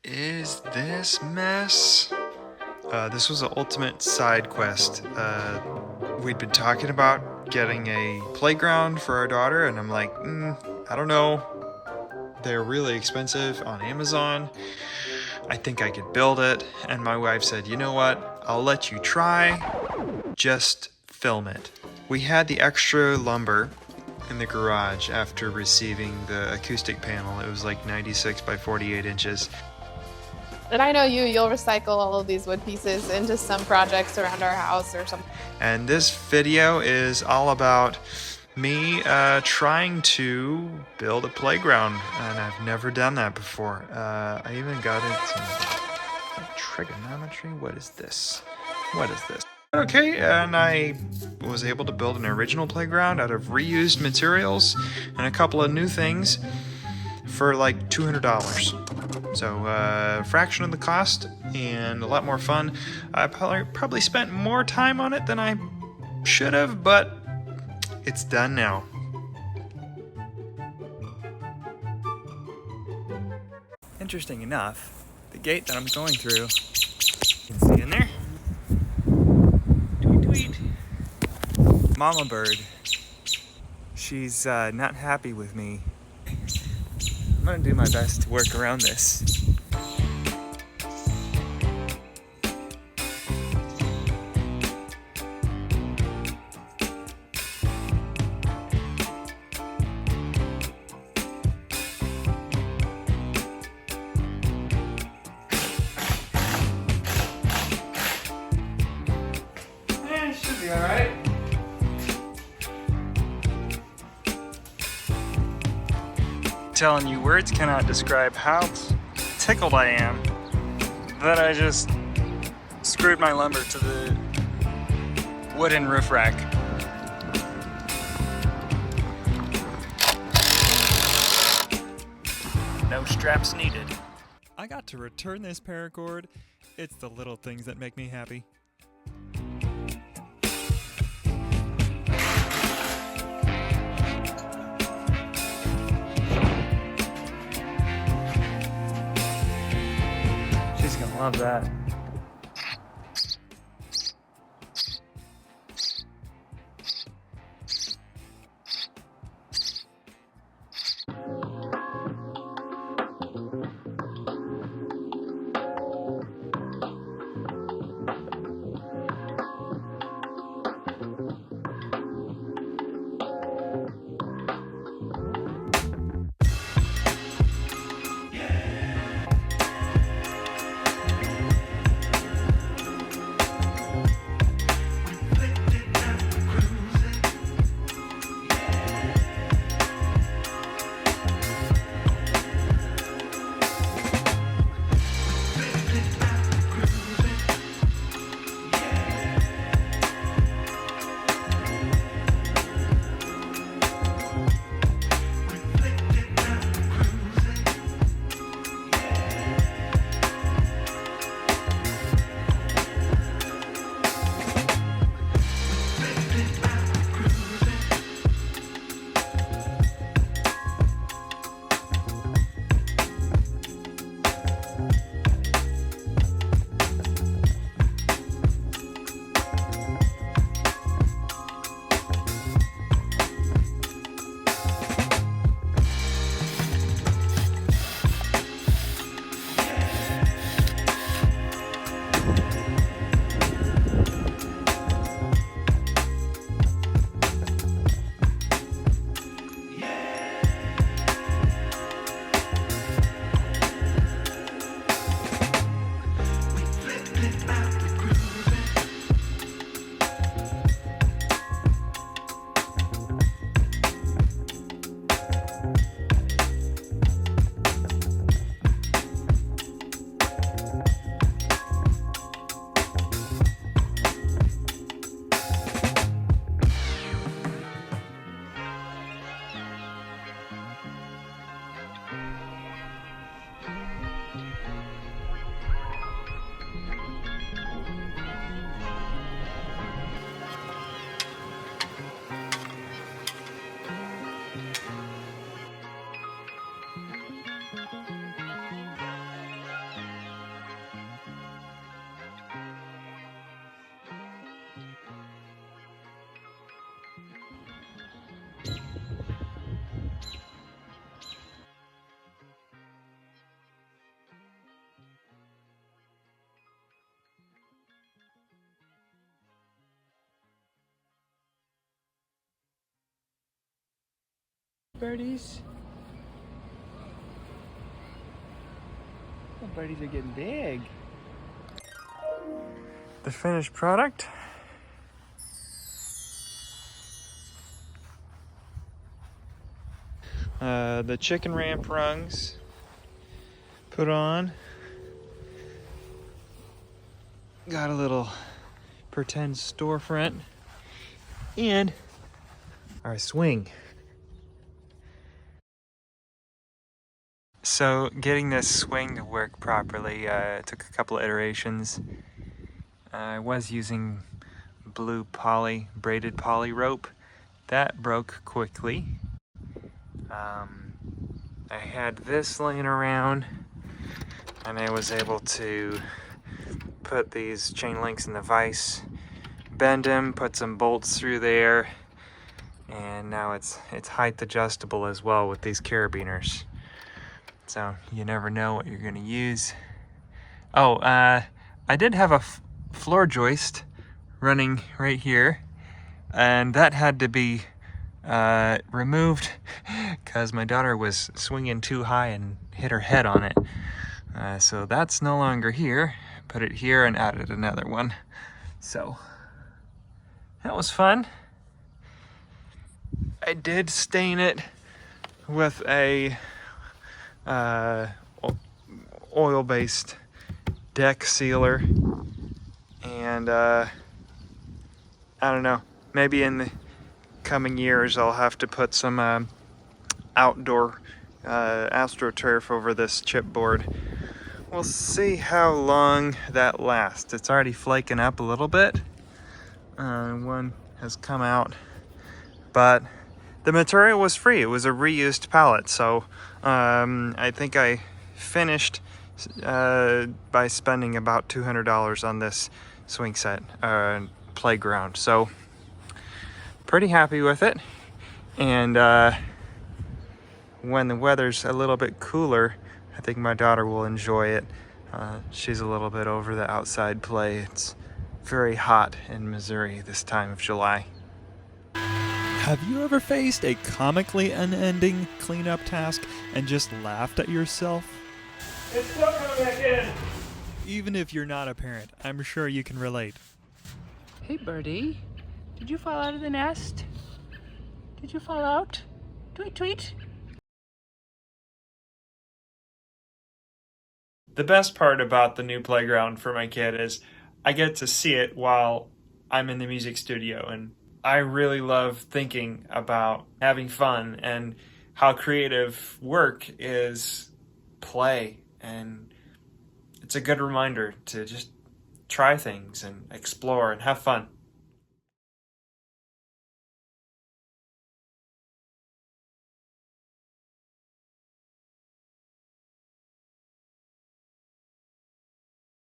is this mess? This was an ultimate side quest. We'd been talking about getting a playground for our daughter, and I'm like, I don't know. They're really expensive on Amazon. I think I could build it. And my wife said, you know what? I'll let you try. Just film it. We had the extra lumber in the garage after receiving the acoustic panel. It was like 96 by 48 inches. And I know you'll recycle all of these wood pieces into some projects around our house or something. And this video is all about me trying to build a playground, and I've never done that before. I even got it trigonometry. What is this? Okay, and I was able to build an original playground out of reused materials and a couple of new things for like $200. So a fraction of the cost and a lot more fun. I probably spent more time on it than I should have, but it's done now. Interesting enough, the gate that I'm going through, you can see in there, tweet tweet, Mama Bird. She's not happy with me. I'm gonna do my best to work around this. Should be alright. Telling you, words cannot describe how tickled I am that I just screwed my lumber to the wooden roof rack. No straps needed. I got to return this paracord. It's the little things that make me happy. She's gonna love that. birdies. The birdies are getting big. The finished product. The chicken ramp rungs put on. Got a little pretend storefront and our swing. So getting this swing to work properly took a couple of iterations. I was using blue braided poly rope. That broke quickly. I had this laying around and I was able to put these chain links in the vise, bend them, put some bolts through there, and now it's height adjustable as well with these carabiners. So you never know what you're gonna use. Oh, I did have a floor joist running right here, and that had to be removed because my daughter was swinging too high and hit her head on it. So that's no longer here. Put it here and added another one. So that was fun. I did stain it with a oil-based deck sealer, and I don't know, maybe in the coming years I'll have to put some outdoor AstroTurf over this chipboard. We'll see how long that lasts. It's already flaking up a little bit. One has come out, but the material was free. It was a reused pallet, so I think I finished by spending about $200 on this swing set playground. So pretty happy with it. And when the weather's a little bit cooler, I think my daughter will enjoy it. She's a little bit over the outside play. It's very hot in Missouri this time of July. Have you ever faced a comically unending cleanup task and just laughed at yourself? It's still coming back in. Even if you're not a parent, I'm sure you can relate. Hey, birdie. Did you fall out of the nest? Did you fall out? Tweet, tweet. The best part about the new playground for my kid is I get to see it while I'm in the music studio, and I really love thinking about having fun and how creative work is play, and it's a good reminder to just try things and explore and have fun.